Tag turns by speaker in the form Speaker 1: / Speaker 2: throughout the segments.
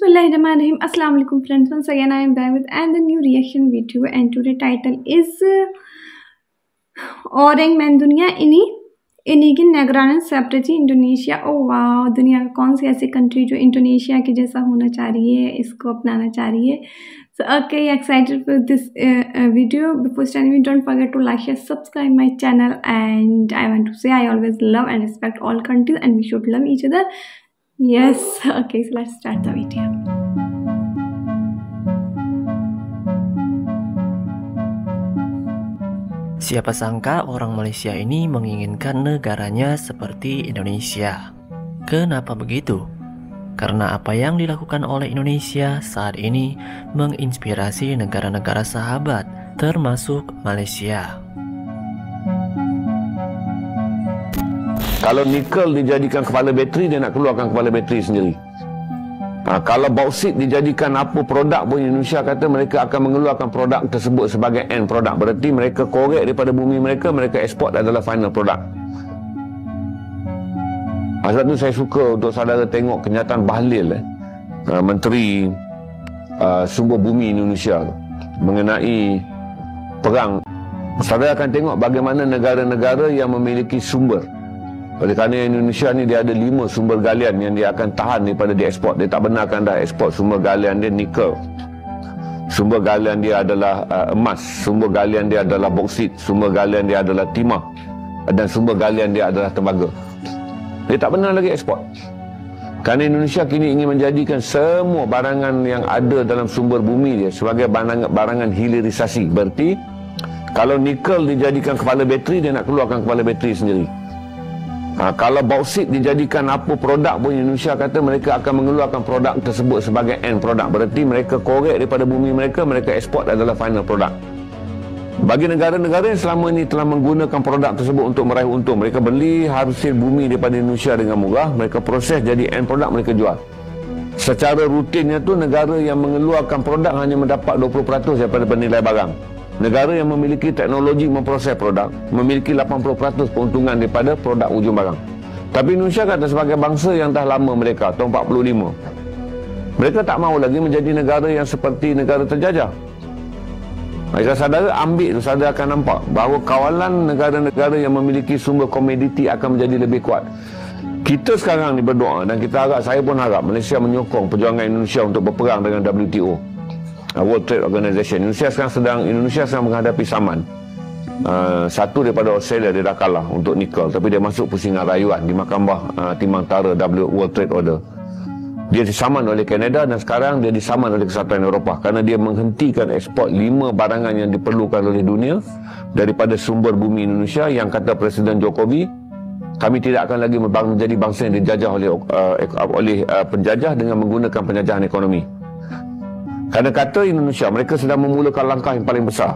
Speaker 1: Bismillahirrahmanirrahim. Assalamu alaikum friends. Once again I am back with another new reaction video and today title is Orang Man Dunia Ini की निगरानी separately Indonesia. ओ वाह, दुनिया का कौन सी ऐसी कंट्री जो इंडोनेशिया के जैसा होना चाह रही है, इसको अपनाना चाह रही है। So okay, excited for this video. Before starting, don't forget to like, share, subscribe my channel. And I want to say I always love and respect all countries and we should love each other. Yes, okay, so let's start the video.
Speaker 2: Siapa sangka orang Malaysia ini menginginkan negaranya seperti Indonesia. Kenapa begitu? Karena apa yang dilakukan oleh Indonesia saat ini menginspirasi negara-negara sahabat, termasuk Malaysia.
Speaker 3: Kalau nikel dijadikan kepala bateri, dia nak keluarkan kepala bateri sendiri. Kalau bauksit dijadikan apa produk pun, Indonesia kata mereka akan mengeluarkan produk tersebut sebagai end produk. Berarti mereka korek daripada bumi mereka eksport adalah final produk. Sebab tu saya suka untuk saudara tengok kenyataan Bahlil, Menteri Sumber Bumi Indonesia mengenai perang. Saudara akan tengok bagaimana negara-negara yang memiliki sumber. Oleh kerana Indonesia ni dia ada 5 sumber galian yang dia akan tahan daripada dieksport. Dia tak benarkan dah ekspor. Sumber galian dia nikel, sumber galian dia adalah emas, sumber galian dia adalah bauksit, sumber galian dia adalah timah, dan sumber galian dia adalah tembaga. Dia tak benar lagi ekspor. Kerana Indonesia kini ingin menjadikan semua barangan yang ada dalam sumber bumi dia sebagai barangan hilirisasi. Berarti kalau nikel dijadikan kepala bateri, dia nak keluarkan kepala bateri sendiri. Kalau bauksit dijadikan apa produk pun, Indonesia kata mereka akan mengeluarkan produk tersebut sebagai end produk. Berarti mereka korek daripada bumi mereka eksport adalah final produk. Bagi negara-negara yang selama ini telah menggunakan produk tersebut untuk meraih untung, mereka beli hasil bumi daripada Indonesia dengan murah, mereka proses jadi end produk, mereka jual. Secara rutinnya tu, negara yang mengeluarkan produk hanya mendapat 20% daripada nilai barang. Negara yang memiliki teknologi memproses produk memiliki 80% keuntungan daripada produk ujung barang. Tapi Indonesia kata sebagai bangsa yang dah lama mereka, tahun 45, mereka tak mahu lagi menjadi negara yang seperti negara terjajah. Jika saudara ambil, saudara akan nampak bahawa kawalan negara-negara yang memiliki sumber komoditi akan menjadi lebih kuat. Kita sekarang ni berdoa dan kita harap, saya pun harap Malaysia menyokong perjuangan Indonesia untuk berperang dengan WTO, World Trade Organization. Indonesia sedang menghadapi saman. Satu daripada Australia dia dah kalah untuk nikel, tapi dia masuk pusingan rayuan di Mahkamah Timbang Tara World Trade Order. Dia disaman oleh Kanada dan sekarang dia disaman oleh Kesatuan Eropah kerana dia menghentikan ekspor 5 barangan yang diperlukan oleh dunia daripada sumber bumi Indonesia, yang kata Presiden Jokowi, kami tidak akan lagi menjadi bangsa yang dijajah oleh penjajah dengan menggunakan penjajahan ekonomi. Kerana kata Indonesia, mereka sedang memulakan langkah yang paling besar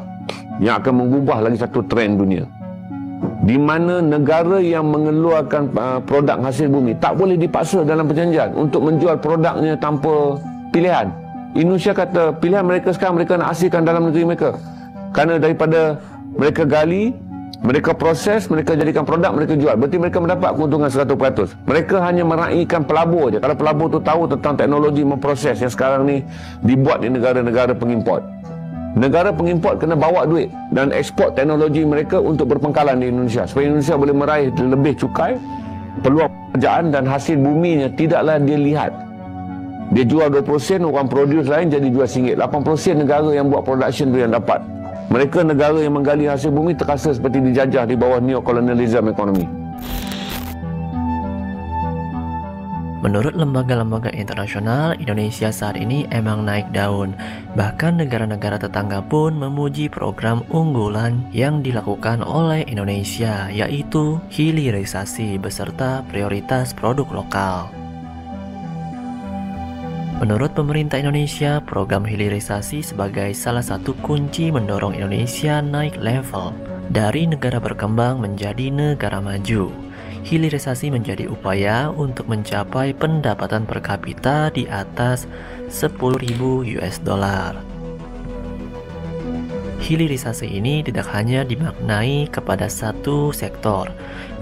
Speaker 3: yang akan mengubah lagi satu trend dunia, di mana negara yang mengeluarkan produk hasil bumi tak boleh dipaksa dalam perjanjian untuk menjual produknya tanpa pilihan. Indonesia kata pilihan mereka sekarang, mereka nak hasilkan dalam negeri mereka. Kerana daripada mereka gali, mereka proses, mereka jadikan produk, mereka jual. Berarti mereka mendapat keuntungan 100%. Mereka hanya meraihkan pelabur je. Kalau pelabur tu tahu tentang teknologi memproses yang sekarang ni dibuat di negara-negara pengimport. Negara pengimport kena bawa duit dan ekspor teknologi mereka untuk berpengkalan di Indonesia, supaya Indonesia boleh meraih lebih cukai, peluang pekerjaan, dan hasil buminya tidaklah dia lihat. Dia jual 20%, orang produce lain jadi jual RM1. 80% negara yang buat production tu yang dapat. Mereka negara yang menggali hasil bumi terasa seperti dijajah di bawah neokolonialisme ekonomi.
Speaker 2: Menurut lembaga-lembaga internasional, Indonesia saat ini emang naik daun. Bahkan negara-negara tetangga pun memuji program unggulan yang dilakukan oleh Indonesia, yaitu hilirisasi beserta prioritas produk lokal. Menurut pemerintah Indonesia, program hilirisasi sebagai salah satu kunci mendorong Indonesia naik level dari negara berkembang menjadi negara maju. Hilirisasi menjadi upaya untuk mencapai pendapatan per kapita di atas $10.000. Hilirisasi ini tidak hanya dimaknai kepada satu sektor.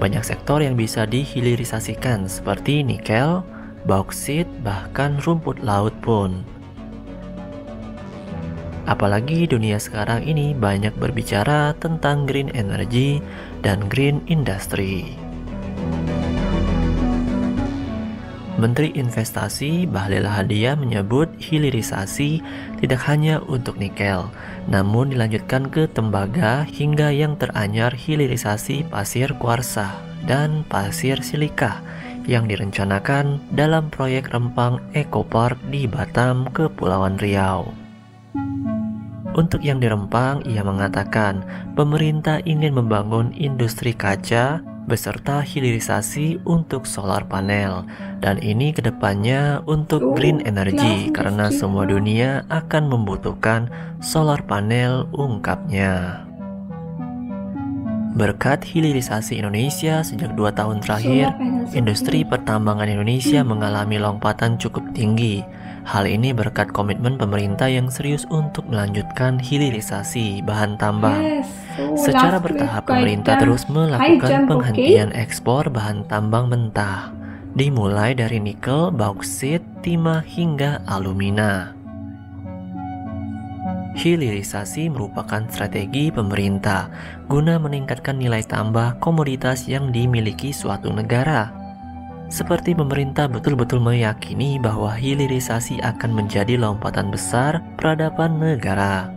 Speaker 2: Banyak sektor yang bisa dihilirisasikan seperti nikel, bauksit, bahkan rumput laut pun. Apalagi dunia sekarang ini banyak berbicara tentang green energy dan green industry. Menteri Investasi Bahlil Lahadalia menyebut hilirisasi tidak hanya untuk nikel, namun dilanjutkan ke tembaga hingga yang teranyar hilirisasi pasir kuarsa dan pasir silika yang direncanakan dalam proyek Rempang Eco Park di Batam, Kepulauan Riau. Untuk yang di Rempang, ia mengatakan pemerintah ingin membangun industri kaca beserta hilirisasi untuk solar panel, dan ini kedepannya untuk green energy karena semua dunia akan membutuhkan solar panel, ungkapnya. Berkat hilirisasi Indonesia sejak 2 tahun terakhir, industri pertambangan Indonesia mengalami lompatan cukup tinggi. Hal ini berkat komitmen pemerintah yang serius untuk melanjutkan hilirisasi bahan tambang. Secara bertahap, pemerintah terus melakukan penghentian ekspor bahan tambang mentah, dimulai dari nikel, bauksit, timah, hingga alumina. Hilirisasi merupakan strategi pemerintah guna meningkatkan nilai tambah komoditas yang dimiliki suatu negara. Seperti pemerintah betul-betul meyakini bahwa hilirisasi akan menjadi lompatan besar peradaban negara.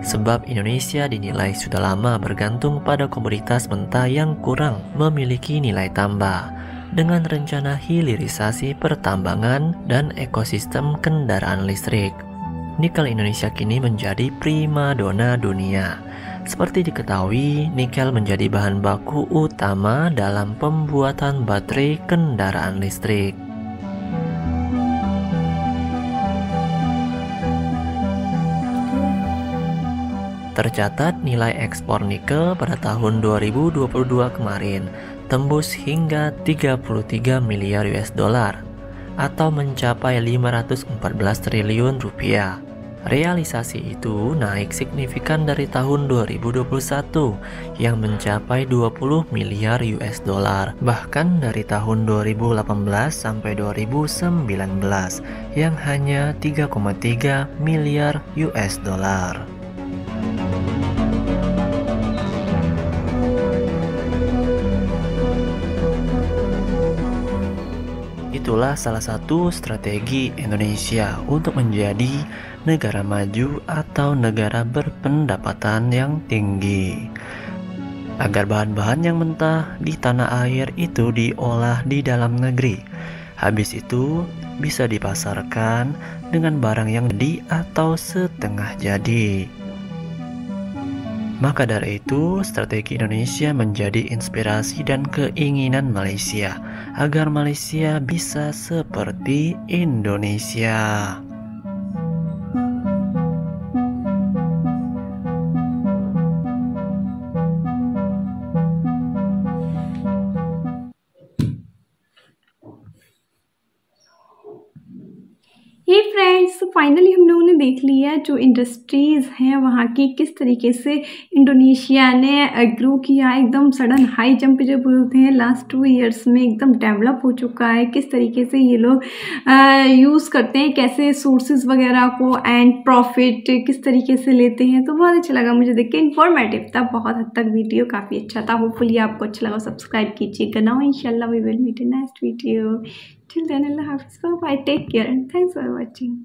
Speaker 2: Sebab Indonesia dinilai sudah lama bergantung pada komoditas mentah yang kurang memiliki nilai tambah. Dengan rencana hilirisasi pertambangan dan ekosistem kendaraan listrik, nikel Indonesia kini menjadi primadona dunia. Seperti diketahui, nikel menjadi bahan baku utama dalam pembuatan baterai kendaraan listrik. Tercatat nilai ekspor nikel pada tahun 2022 kemarin tembus hingga 33 miliar US dollar atau mencapai 514 triliun rupiah. Realisasi itu naik signifikan dari tahun 2021 yang mencapai 20 miliar US dollar, bahkan dari tahun 2018 sampai 2019 yang hanya 3,3 miliar US dollar. Itulah salah satu strategi Indonesia untuk menjadi negara maju atau negara berpendapatan yang tinggi, agar bahan-bahan yang mentah di tanah air itu diolah di dalam negeri. Habis itu bisa dipasarkan dengan barang yang jadi atau setengah jadi. Maka dari itu, strategi Indonesia menjadi inspirasi dan keinginan Malaysia agar Malaysia bisa seperti Indonesia.
Speaker 1: Hey friends, finally हम लोगों ने देख लिया जो इंडस्ट्रीज़ हैं वहाँ की किस तरीके से इंडोनेशिया ने ग्रो किया, एकदम सडन हाई जंप जो बोलते हैं लास्ट 2 इयर्स में एकदम डेवलप हो चुका है। किस तरीके से ये लोग यूज़ करते हैं, कैसे सोर्सेज वगैरह को एंड प्रॉफिट किस तरीके से लेते हैं। तो बहुत अच्छा लगा मुझे देख के, इन्फॉर्मेटिव था बहुत हद तक, वीडियो काफ़ी अच्छा था। होपफुली आपको अच्छा लगा, सब्सक्राइब कीजिएगा ना। इंशाल्लाह we will meet in next video. Till then, Allah Hafiz. Bye bye. Take care and thanks for watching.